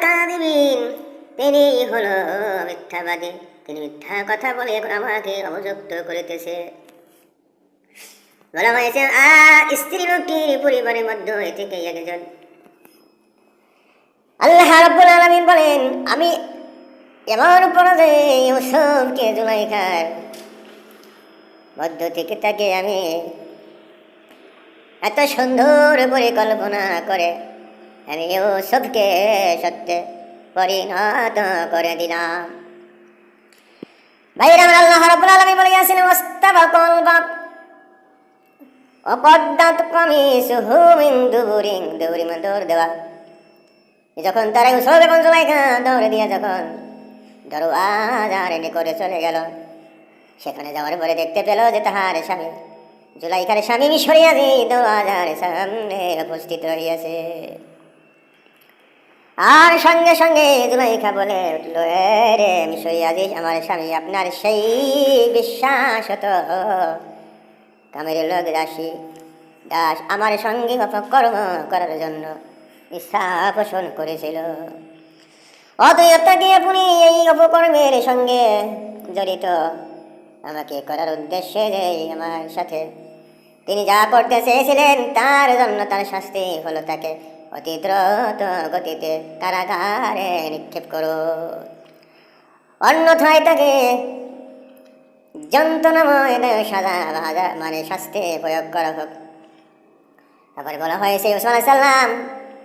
কাযিবিন, তিনি হলো মিথ্যাবাদী, তিনি মিথ্যা কথা বলে আমাকে অভিযুক্ত করিতেছে। বলা হয়েছে স্ত্রী লোকটির পরিবারের মধ্যে থেকে একজন। আল্লাহ রাব্বুল আলামিন বলেন, আমি এমন পরাজয় ইউসুফকে জুলাইখার মধ্য থেকে তাকে আমি এত সুন্দর পরিকল্পনা করে আমি ইউসুফকে সত্যে পরিণত করে দিলাম। ভাইরা আমার, আল্লাহ রাব্বুল আলামিন বলে গেছেন ওয়াস্তাবাকুল বাব অকদ্দাত কামিসুহু মিন দুবুরিন, দুবুরি মানে দৌড় দেওয়া। যখন তারা ইউসুফ এবং জুলাইখা দৌড়ে দিয়ে যখন দরওয়াজার নিকটে চলে গেল, সেখানে যাওয়ার পরে দেখতে পেল যে তাহার স্বামী জুলাইখার স্বামী মিশরী আজিজ দরওয়াজার সামনে উপস্থিত রহিয়াছে। আর সঙ্গে সঙ্গে জুলাইখা বলে উঠল, রে মিশরী আজিজ, আমার স্বামী আপনার সেই বিশ্বাসত কামের লোক দাস আমার সঙ্গে অপকর্ম করার জন্য ইচ্ছা পোষণ করেছিল। অতএব তাকে আপনি এই অপকর্মের সঙ্গে জড়িত আমাকে করার উদ্দেশ্যে যে আমার সাথে তিনি যা করতে চেয়েছিলেন তার জন্য তার শাস্তি হলো তাকে অতি দ্রুত গতিতে কারাগারে নিক্ষেপ করো, অন্যথায় তাকে যন্ত্রণাময় সাজা মানে শাস্তি প্রয়োগ করা হোক। আবার বলা হয়েছে ইউসুফ আলাইহিস সালাম